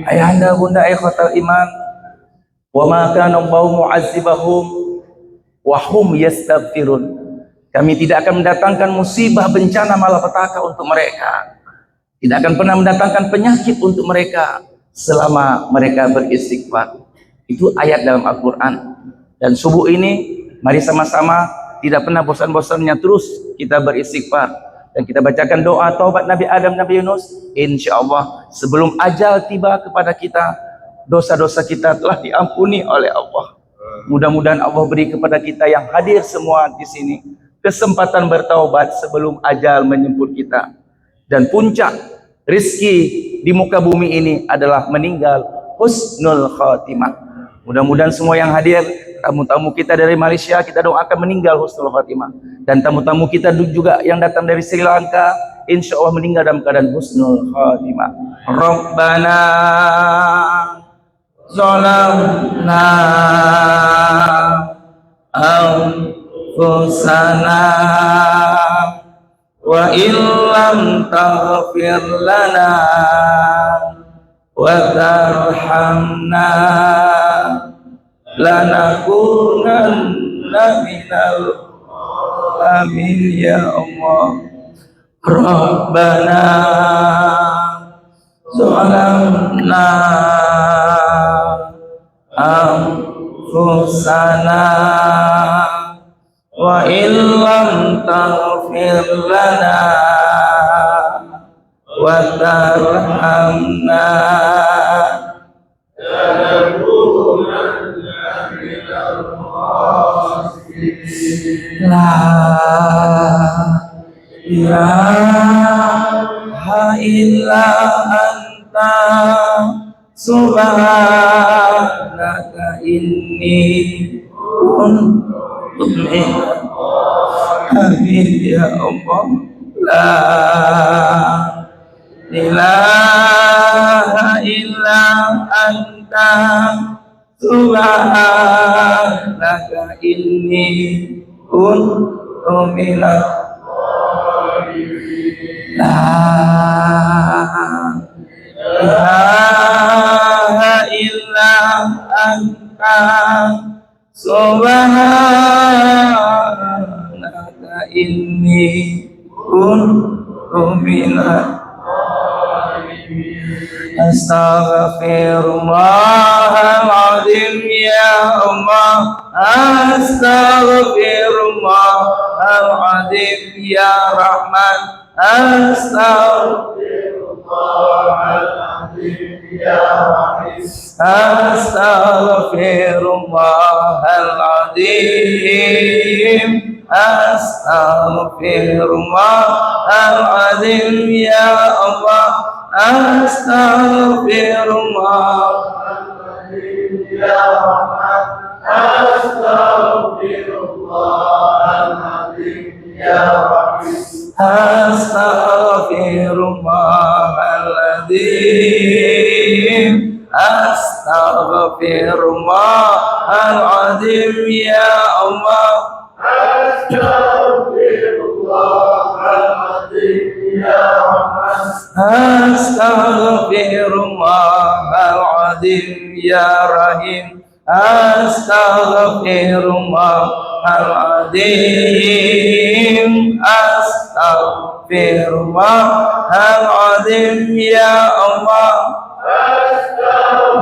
Ayahanda bunda ikhwatal iman, wa ma kana Allahu mu'azzibahum wa hum yastaghfirun. Kami tidak akan mendatangkan musibah, bencana, malapetaka untuk mereka. Tidak akan pernah mendatangkan penyakit untuk mereka selama mereka beristighfar. Itu ayat dalam Al-Quran. Dan subuh ini mari sama-sama tidak pernah bosan-bosannya terus kita beristighfar. Dan kita bacakan doa taubat Nabi Adam, Nabi Yunus. Insya Allah sebelum ajal tiba kepada kita, dosa-dosa kita telah diampuni oleh Allah. Mudah-mudahan Allah beri kepada kita yang hadir semua di sini kesempatan bertaubat sebelum ajal menjemput kita. Dan puncak rizki di muka bumi ini adalah meninggal husnul khatimah. Mudah-mudahan semua yang hadir, tamu-tamu kita dari Malaysia, kita doakan meninggal husnul khatimah. Dan tamu-tamu kita juga yang datang dari Sri Lanka, insya Allah meninggal dalam keadaan husnul khatimah. Rabbana zalamna anfusana wa illam taghfir lana wa tarhamna lanakunanna minal amin ya Allah. Rabbana zalamna anfusana wa illam taghfir lana wa tarhamna la ilaha illa anta subhanaka inni kuntu amin ya Allah. La ilaha illa anta subhanaka inni kuntu minal la ilaha illa anta subhanaka inni kuntu minal astaghfirullahaladzim ya Allah. Astaghfirullahaladzim ya Rahman. Astaghfirullahaladzim ya Rahim. Astaghfirullahaladzim. Astaghfirullahaladzim ya Allah. Astaghfirullahaladzim ya Rahman. Astaghfirullahaladzim ya Rahim. Astaghfirullahaladzim. Astaghfirullahaladzim ya Allah. Astaghfirullahaladzim ya Rahman. Astaghfirullahaladzim ya Rahim. Astaghfirullahaladzim. Astaghfirullahaladzim ya Allah.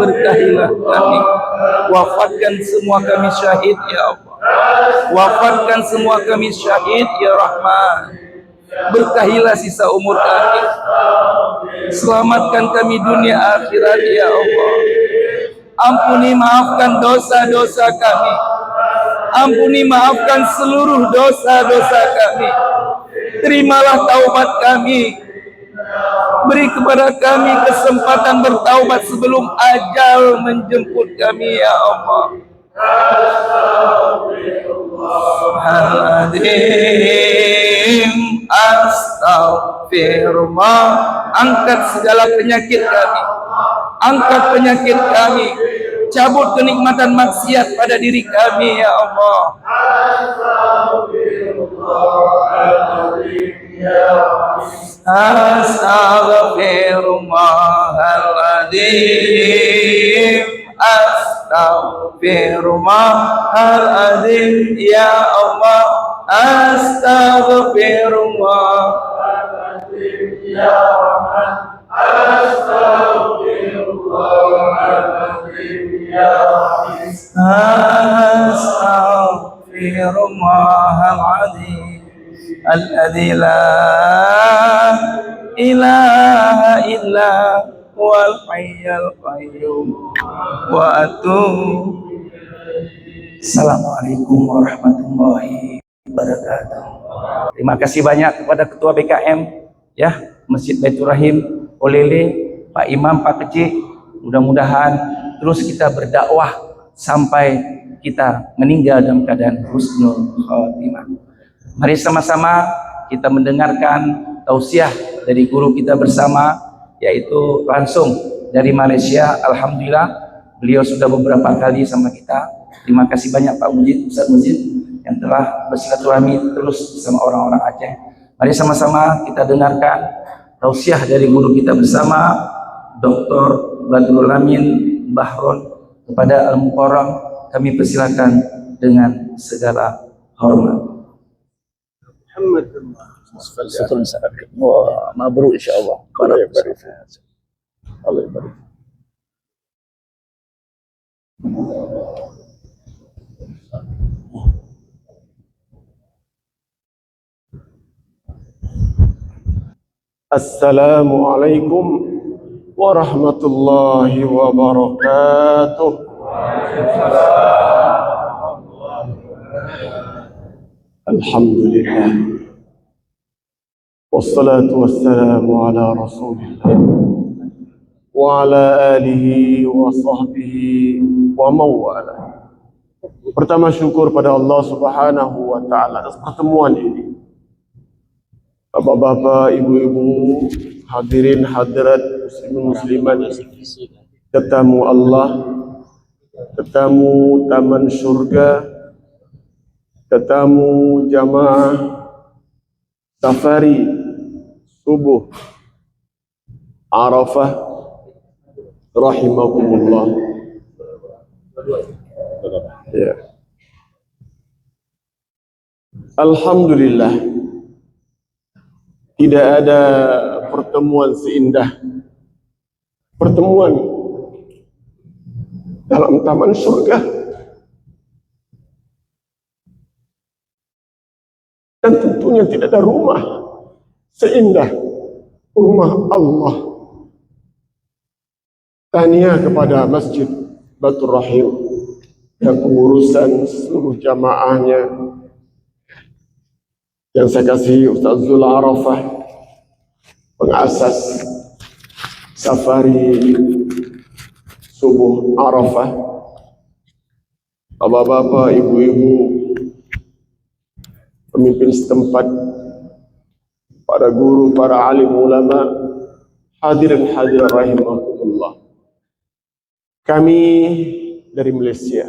Berkahilah kami, wafatkan semua kami syahid ya Allah. Wafatkan semua kami syahid ya Rahman. Berkahilah sisa umur kami, selamatkan kami dunia akhirat ya Allah. Ampuni maafkan dosa-dosa kami, ampuni maafkan seluruh dosa-dosa kami. Terimalah taubat kami, beri kepada kami kesempatan bertaubat sebelum ajal menjemput kami ya Allah. Astaghfirullahaladzim. Astaghfirullah. Angkat segala penyakit kami, angkat penyakit kami, cabut kenikmatan maksiat pada diri kami ya Allah. Astaghfirullahaladzim. Astaghfirullahaladzim ya Allah. Astaghfirullahaladzim ya Rahman. Astaghfirullahaladzim ya Rahim. Astaghfirullahaladzim alladzi la ilaha illa huwal hayyul qayyum wa atubu. Assalamualaikum warahmatullahi wabarakatuh. Terima kasih banyak kepada Ketua BKM ya Masjid Baitur Rahim, Olele, Pak Imam, Pak Kecik. Mudah-mudahan terus kita berdakwah sampai kita meninggal dalam keadaan husnul khotimah. Mari sama-sama kita mendengarkan tausiah dari guru kita bersama, yaitu langsung dari Malaysia. Alhamdulillah beliau sudah beberapa kali sama kita. Terima kasih banyak Pak Mujid, Ustaz Mujid, yang telah bersilaturahmi terus bersama orang-orang Aceh. Mari sama-sama kita dengarkan tausiah dari guru kita bersama, Dr. Badrul Amin Bahron, kepada Al-Mukarram. Kami persilakan dengan segala hormat. Alhamdulillah. Wah, mabrur insyaallah. Allah barik. Allah barik. Assalamualaikum warahmatullahi wabarakatuh. Alhamdulillah. Wassalatu wassalamu ala Rasulillah wa ala alihi wa sahbihi wa mawala. Pertama syukur pada Allah Subhanahu wa taala atas pertemuan ini. Bapak-bapak, ibu-ibu, hadirin hadirat muslimin muslimat, tetamu Allah, tetamu taman surga, tetamu jamaah safari subuh Arafah, rahimakumullah. Ya. Alhamdulillah, tidak ada pertemuan seindah pertemuan dalam taman surga. Dan tentunya tidak ada rumah seindah rumah Allah. Tahniah kepada Masjid Batur Rahim dan pengurusan seluruh jamaahnya, yang saya kasih Ustaz Zul Arafah, pengasas safari subuh Arafah, bapak-bapak, ibu-ibu, pemimpin setempat, para guru, para alim ulama, hadirin hadirat rahimahullah. Kami dari Malaysia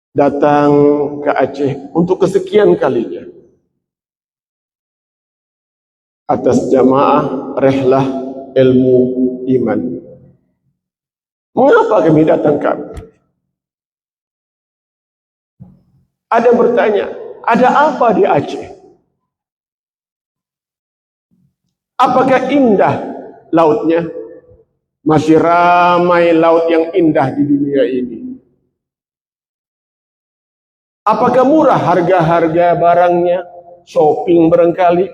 datang ke Aceh untuk kesekian kalinya atas jamaah rehlah ilmu iman. Mengapa kami datang ke Aceh? Ada yang bertanya, ada apa di Aceh? Apakah indah lautnya? Masih ramai laut yang indah di dunia ini. Apakah murah harga-harga barangnya? Shopping barangkali.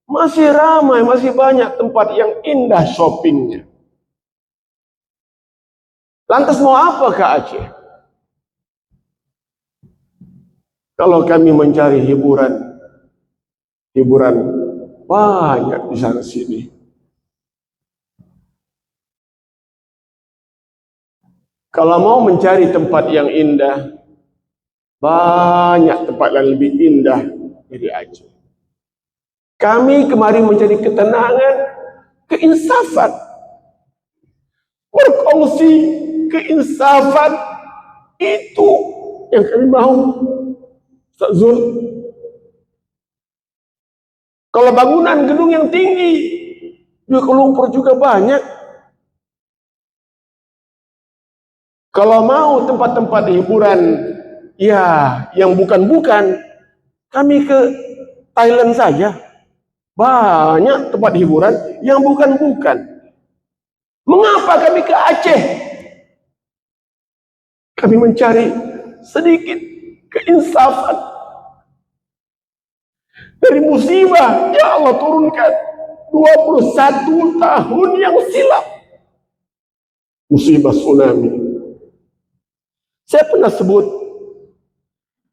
Masih ramai, masih banyak tempat yang indah shoppingnya. Lantas mau apa ke Aceh? Kalau kami mencari hiburan banyak di sana sini. Kalau mau mencari tempat yang indah, banyak tempat yang lebih indah dari Aceh. Kami kemari mencari ketenangan, keinsafan, berkongsi keinsafan, itu yang kami mau. Ustaz Zul, kalau bangunan gedung yang tinggi di Kuala Lumpur juga banyak. Kalau mau tempat-tempat hiburan ya yang bukan-bukan, kami ke Thailand saja. Banyak tempat hiburan yang bukan-bukan. Mengapa kami ke Aceh? Kami mencari sedikit keinsafan dari musibah yang Allah turunkan 21 tahun yang silam. Musibah tsunami. Saya pernah sebut,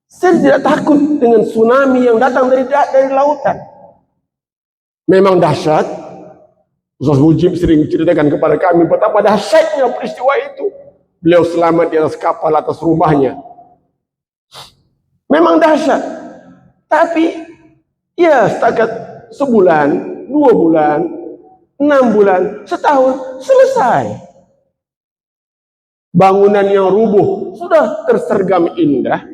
saya tidak takut dengan tsunami yang datang dari lautan. Memang dahsyat. Ustaz Mujib sering ceritakan kepada kami betapa dahsyatnya peristiwa itu. Beliau selamat di atas kapal atas rumahnya. Memang dahsyat. Tapi ya setakat sebulan, 2 bulan, 6 bulan, setahun, selesai. Bangunan yang rubuh sudah tersergam indah.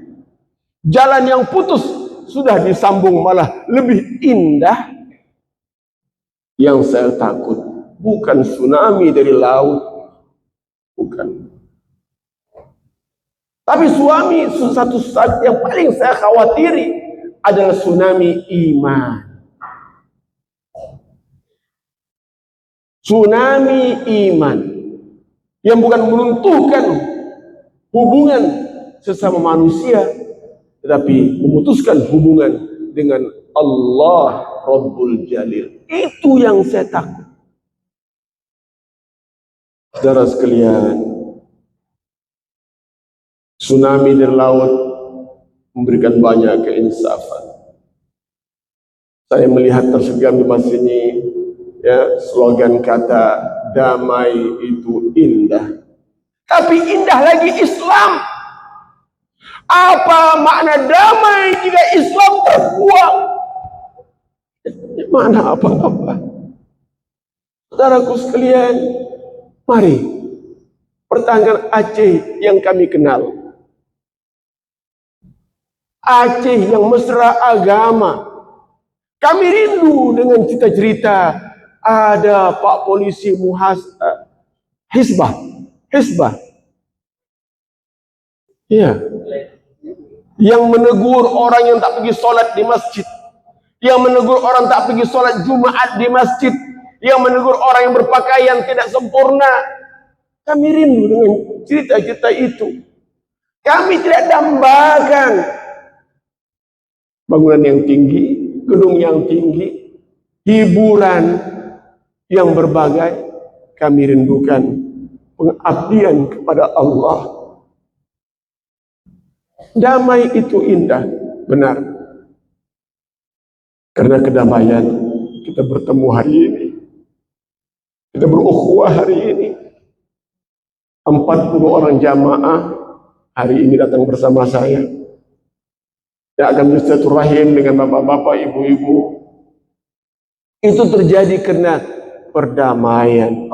Jalan yang putus sudah disambung malah lebih indah. Yang saya takut bukan tsunami dari laut, bukan. Tapi satu yang paling saya khawatiri adalah tsunami iman. Tsunami iman yang bukan meruntuhkan hubungan sesama manusia, tetapi memutuskan hubungan dengan Allah Rabbul Jalil. Itu yang saya takut. Saudara sekalian, tsunami dari laut memberikan banyak keinsafan. Saya melihat tersegram di masjid ini, ya, slogan kata damai itu indah. Tapi indah lagi Islam. Apa makna damai jika Islam terbuang? Mana apa-apa. Saudaraku sekalian, mari pertahankan Aceh yang kami kenal. Aceh yang mesra agama. Kami rindu dengan cerita-cerita ada Pak Polisi Hisbah. Iya. Yang menegur orang yang tak pergi sholat di masjid. Yang menegur orang tak pergi sholat Jumat di masjid. Yang menegur orang yang berpakaian tidak sempurna. Kami rindu dengan cerita-cerita itu. Kami tidak dambakan bangunan yang tinggi, gedung yang tinggi, hiburan yang berbagai. Kami rindukan pengabdian kepada Allah. Damai itu indah, benar. Karena kedamaian kita bertemu hari ini. Kita berukhuwah hari ini. 40 orang jamaah hari ini datang bersama saya. Yang akan bersilaturahim dengan bapak-bapak, ibu-ibu. Itu terjadi karena perdamaian.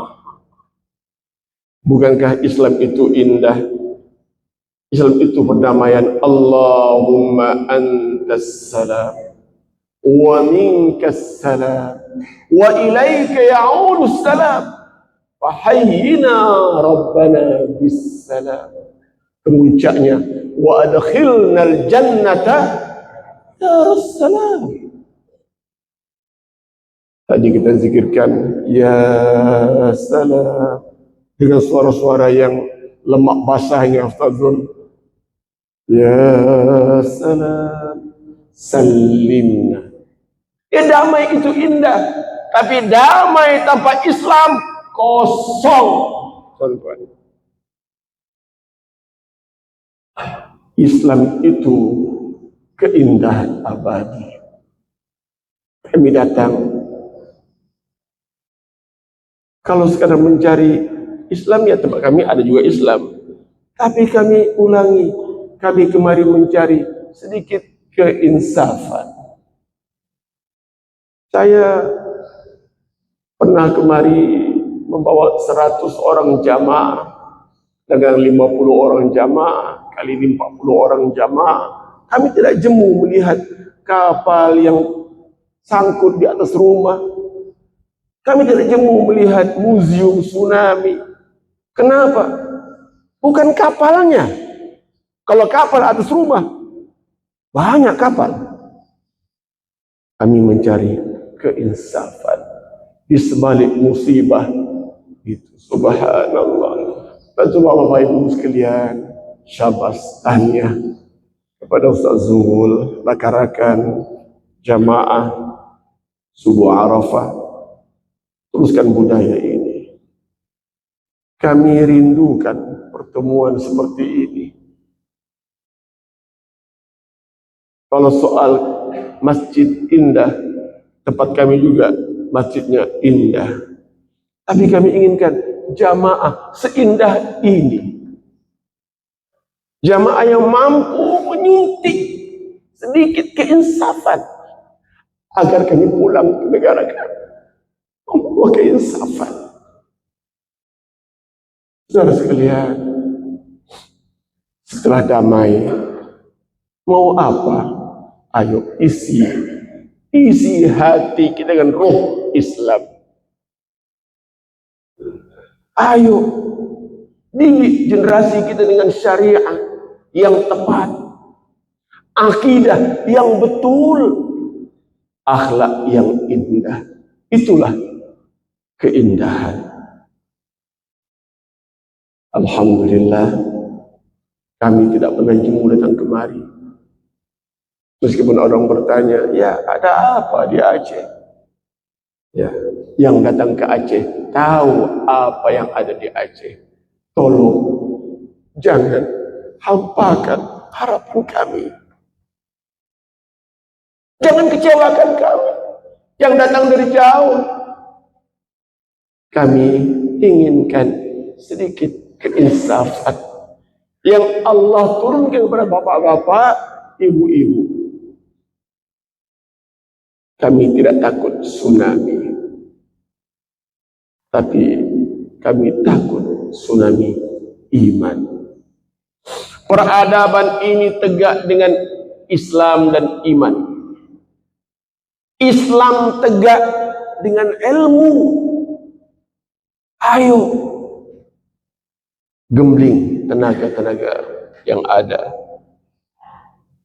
Bukankah Islam itu indah? Islam itu perdamaian. Allahumma antas salam wa minkas salam wa ilaika ya'udus salam wa hayyina rabbana bis salam. Kemuncaknya wa adkhilnal jannata darus salam. Tadi kita zikirkan ya salam dengan suara-suara yang lemak basahnya, Ustazul. Ya salam salimna. Ya, damai itu indah, tapi damai tanpa Islam kosong. Tuan-tuan, Islam itu keindahan abadi. Kami datang, kalau sekarang mencari Islam, ya tempat kami ada juga Islam. Tapi kami ulangi, kami kemari mencari sedikit keinsafan. Saya pernah kemari membawa 100 orang jamaah dengan 50 orang jamaah kali 50 orang jamaah. Kami tidak jemu melihat kapal yang sangkut di atas rumah. Kami tidak jemu melihat museum tsunami. Kenapa? Bukan kapalnya. Kalau kapal atas rumah, banyak kapal. Kami mencari keinsafan di sebalik musibah itu. Subhanallah. Dan coba Bapak Ibu sekalian, syabas tahniah kepada Ustaz Zul, rakan-rakan jamaah subuh Arafah. Teruskan budaya ini. Kami rindukan pertemuan seperti ini. Kalau soal masjid indah, tempat kami juga masjidnya indah. Tapi kami inginkan jamaah seindah ini. Jamaah yang mampu menyuntik sedikit keinsafan. agar kami pulang ke negara kami. Membawa keinsafan. Saudara sekalian, setelah damai, mau apa? Ayo isi hati kita dengan roh Islam. Ayo didik generasi kita dengan syariat yang tepat, akidah yang betul, akhlak yang indah. Itulah keindahan. Alhamdulillah, kami tidak pernah jemu datang kemari. Meskipun orang bertanya, ya ada apa di Aceh? Ya, yang datang ke Aceh tahu apa yang ada di Aceh. Tolong, jangan hampakan harapan kami. Jangan kecewakan kami yang datang dari jauh. Kami inginkan sedikit keinsafan yang Allah turunkan kepada bapak-bapak, ibu-ibu. Kami tidak takut tsunami, tapi kami takut tsunami iman. Peradaban ini tegak dengan Islam dan iman. Islam tegak dengan ilmu. Ayo gembling tenaga-tenaga yang ada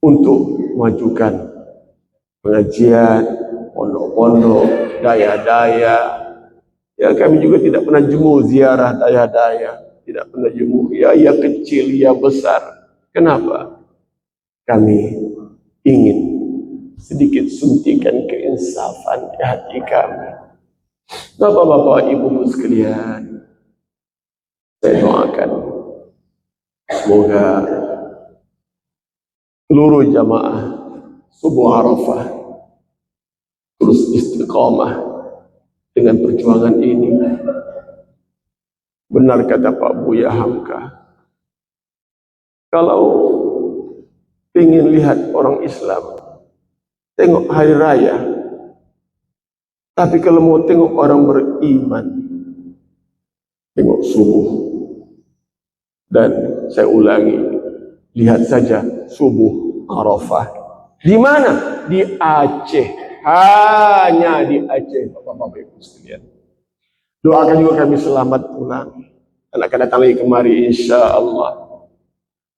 untuk memajukan pengajian, pondok-pondok, daya-daya. Ya, kami juga tidak pernah jemu ziarah daya-daya, tidak pernah jemu ya kecil, ya besar. Kenapa? Kami ingin sedikit suntikan keinsafan di hati kami. Bapak-bapak, ibu-ibu sekalian, saya doakan semoga seluruh jamaah subuh Arafah terus istiqamah dengan perjuangan ini. Benar kata Pak Buya Hamka, kalau ingin lihat orang Islam, tengok hari raya. Tapi kalau mau tengok orang beriman, tengok subuh. Dan saya ulangi, lihat saja subuh Arafah. Di mana? Di Aceh. Hanya di Aceh, Bapak-bapak Ibu sekalian. Doakan juga kami selamat pulang. Dan akan datang lagi kemari insya Allah.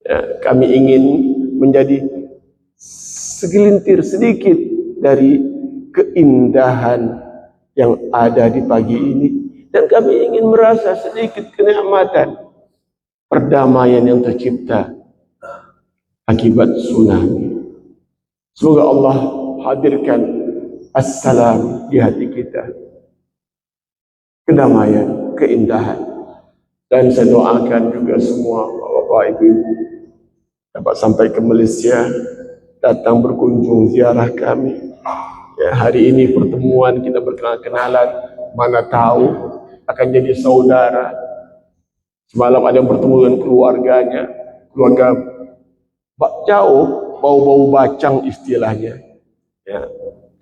Ya, kami ingin menjadi segelintir sedikit dari keindahan yang ada di pagi ini. Dan kami ingin merasa sedikit kenikmatan perdamaian yang tercipta akibat tsunami. Semoga Allah hadirkan assalam di hati kita, kedamaian, keindahan. Dan saya doakan juga semua bapak ibu dapat sampai ke Malaysia, datang berkunjung ziarah kami. Ya, hari ini pertemuan kita berkenalan, mana tahu akan jadi saudara. Semalam ada yang bertemu dengan keluarganya, keluarga jauh, bau-bau bacang istilahnya. Ya.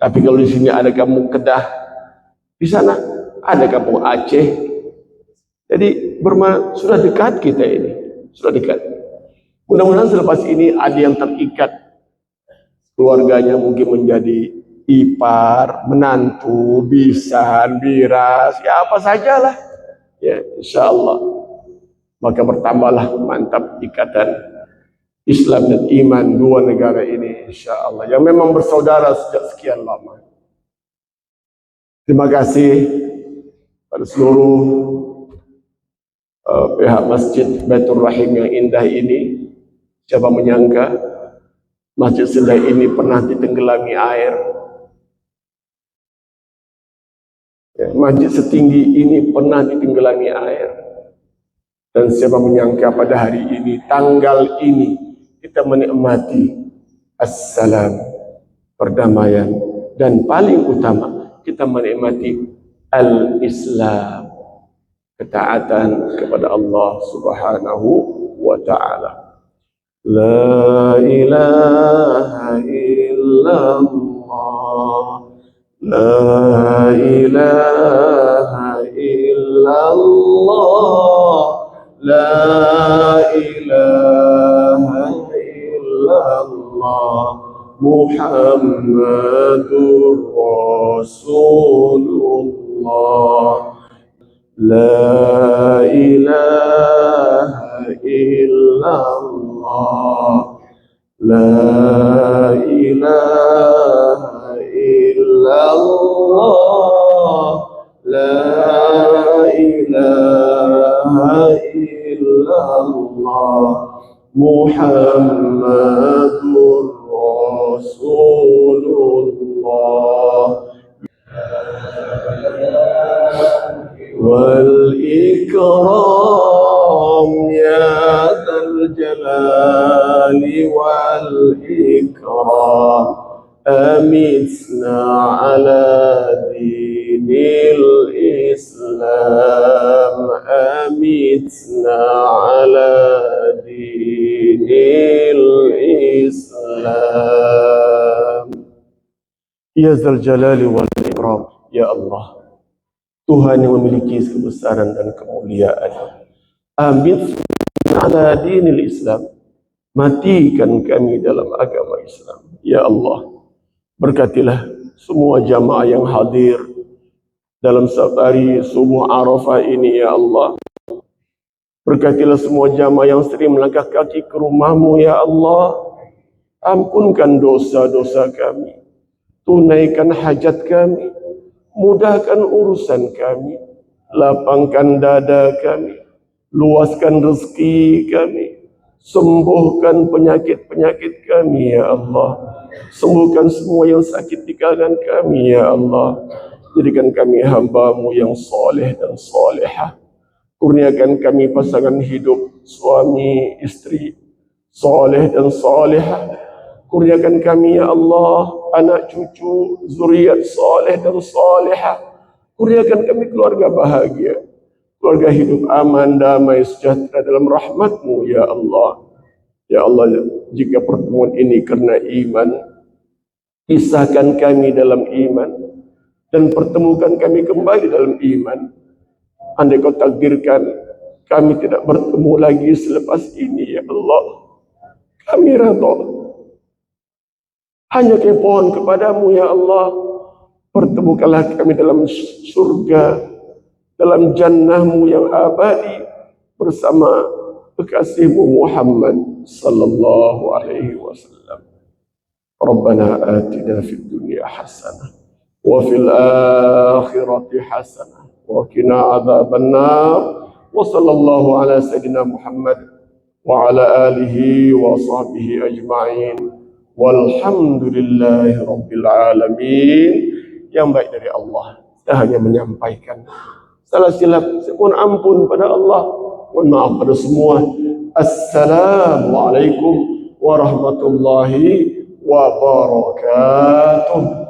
Tapi kalau di sini ada kampung Kedah, di sana ada kampung Aceh. Jadi sudah dekat kita ini, sudah dekat. Mudah-mudahan selepas ini ada yang terikat keluarganya, mungkin menjadi ipar, menantu, bisan, biras, ya apa sajalah. Ya, insya Allah. Maka bertambahlah mantap ikatan Islam dan iman dua negara ini insya Allah yang memang bersaudara sejak sekian lama. Terima kasih pada seluruh pihak Masjid Baitur Rahim yang indah ini. Siapa menyangka masjid sendah ini pernah ditenggelami air. Ya, masjid setinggi ini pernah ditenggelami air. Dan siapa menyangka pada hari ini, tanggal ini, kita menikmati assalam, perdamaian, dan paling utama kita menikmati al-Islam, ketaatan kepada Allah Subhanahu wa ta'ala. La ilaha illallah لا إله إلا الله لا إله إلا الله محمد رسول الله لا إله إلا الله لا إله إلا الله لا إله إلا الله محمد رسول الله والإكرام يا ذا الجلال والإكرام أمتنا على دين الإسلام أمتنا على دين الإسلام يا ذا الجلال والإكرام يا الله Tuhan yang memiliki kebesaran dan kemuliaan. Amin ala dinil Islam. Matikan kami dalam agama Islam. Ya Allah, berkatilah semua jamaah yang hadir dalam safari subuh Arafah ini, ya Allah. Berkatilah semua jamaah yang sering melangkah kaki ke rumahmu, ya Allah. Ampunkan dosa-dosa kami. Tunaikan hajat kami. Mudahkan urusan kami, lapangkan dada kami, luaskan rezeki kami, sembuhkan penyakit-penyakit kami, ya Allah. Sembuhkan semua yang sakit di kalangan kami, ya Allah. Jadikan kami hamba-Mu yang soleh dan solehah. Kurniakan kami pasangan hidup, suami, istri, soleh dan solehah. Kurniakan kami, ya Allah, anak cucu, zuriat soleh dan solehah. Kurniakan kami keluarga bahagia, keluarga hidup aman, damai, sejahtera dalam rahmat-Mu, ya Allah. Ya Allah, jika pertemuan ini karena iman, pisahkan kami dalam iman, dan pertemukan kami kembali dalam iman. Andai Kau takdirkan kami tidak bertemu lagi selepas ini, ya Allah, kami redha. Hanya kami mohon kepadamu, ya Allah, pertemukanlah kami dalam surga, dalam jannah-Mu yang abadi bersama kekasih-Mu Muhammad sallallahu alaihi wasallam. Rabbana atina fid dunya hasanah wa fil akhirati hasanah wa qina adzabannar. Wa sallallahu ala sayyidina Muhammad wa ala alihi wa sahbihi ajma'in. Walhamdulillahi Rabbil Alamin. Yang baik dari Allah, saya hanya menyampaikan. Salah silap, saya mohon ampun pada Allah, mohon maaf pada semua. Assalamualaikum warahmatullahi wabarakatuh.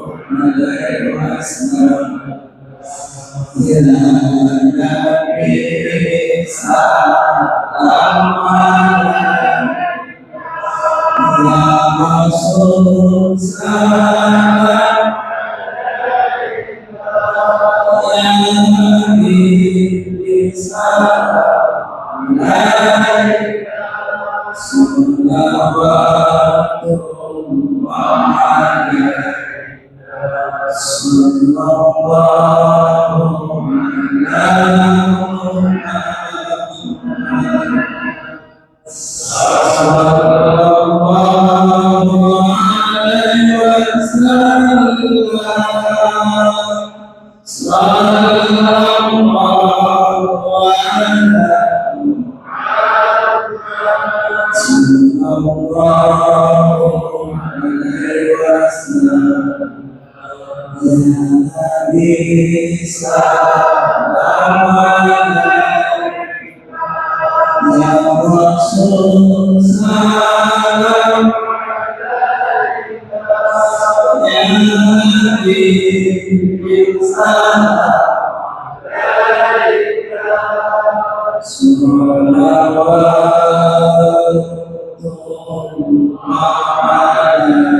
alaihi wasallam. Ya Nabi salam alaikum, ya Rasul salam, ya Nabi salam alaikum, salawatullah alaikum. Sallallahu ala Muhammad. Sallallahu alaihi wasallam. Sallallahu ala Muhammad. Sallallahu alaihi wasallam. Ya Nabi salam alaikum, ya Rasul salam alaikum, ya Nabi salam alaikum, salawatullah alaikum.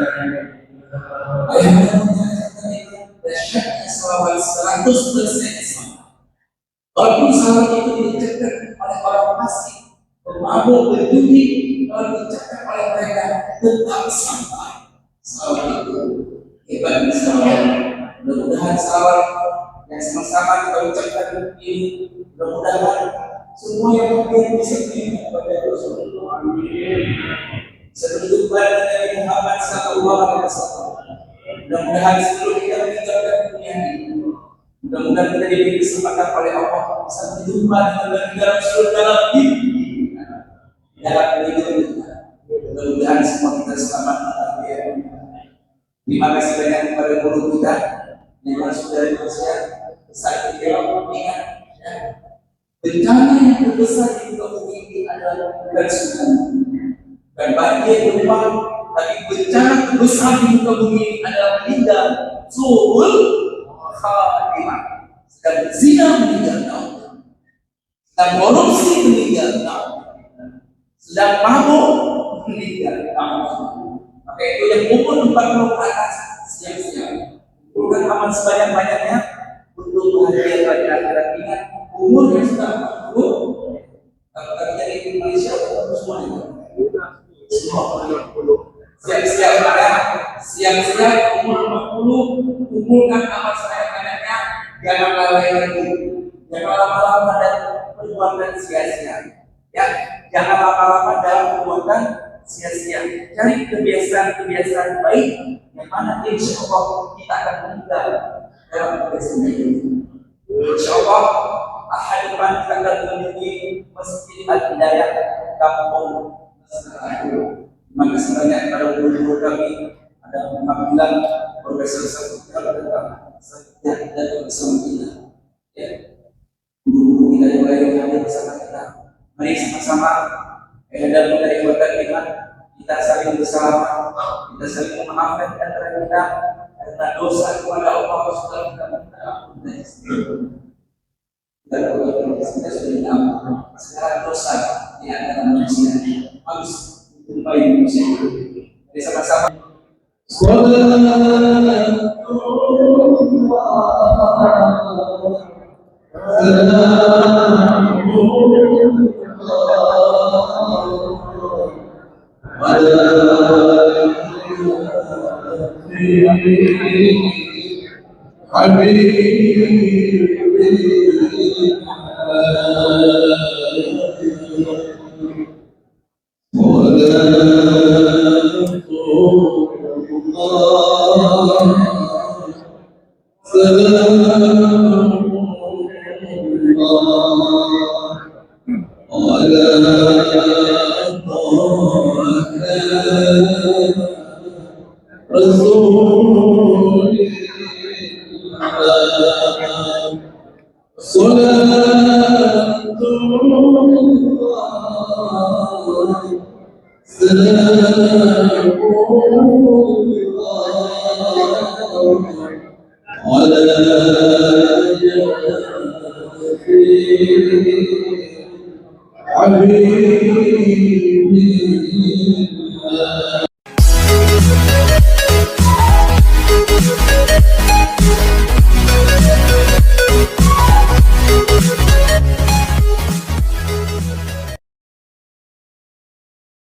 Dahsyatnya salawat 100% Islam. Walaupun salawat itu diucapkan oleh orang fasik, pemabuk, berjudi, kalau diucapkan oleh mereka tetap sampai. Salawat itu hebat salawat. Mudah-mudahan salawat yang sama-sama kita ucapkan ini, mudah-mudahan semua yang mungkin bisa diingat kepada Rasulullah. Amin. Sebelum Nabi Muhammad SAW. Mudah-mudahan sebelum kita meninggalkan dunia ini, mudah-mudahan kita diberi kesempatan oleh Allah bisa berjumpa dengan dalam surga nanti, dalam hidup kita. Mudah-mudahan semua kita selamat. Terima kasih banyak kepada guru kita yang masuk dari Indonesia. Saat ini ingat, bencana yang terbesar di muka bumi ini adalah bukan tsunami, bukan banjir gempa. Tapi bencana terbesar di muka bumi adalah meninggal suul khatimah. Sedang zina meninggal tahun, sedang korupsi meninggal tahun, sedang mabuk meninggal tahun. Maka itu yang umur 40 ke atas siap-siap kumpulkan amal sebanyak-banyaknya untuk bahagia pada akhirat. Ingat umur yang sudah 40, kalau kita di Malaysia semuanya semua 40. Siap-siap ya, siap-siap umur 40, kumpulkan amal sebanyak-banyaknya, jangan lalai lagi, jangan lama-lama dan perbuatan sia-sia. Ya, jangan lama-lama dalam perbuatan sia-sia. Cari kebiasaan-kebiasaan baik yang mana insya Allah kita akan meninggal dalam kebiasaan ini. Insya Allah ahad depan kita akan memiliki Masjid Al-Hidayah Kampung Mesra. Terima kasih banyak kepada guru-guru kami, ada Alhamdulillah Profesor Safuddin dan bersama kita. Ya, guru-guru kita yang lain yang hadir bersama kita. Mari sama-sama dalam dari kota kita saling bersama, kita saling memaafkan antara kita karena dosa kepada Allah sudah kita minta ampun. Kita sudah minta ampun. Sekarang dosa di antara manusia harus baik manusia. Jadi sama-sama. على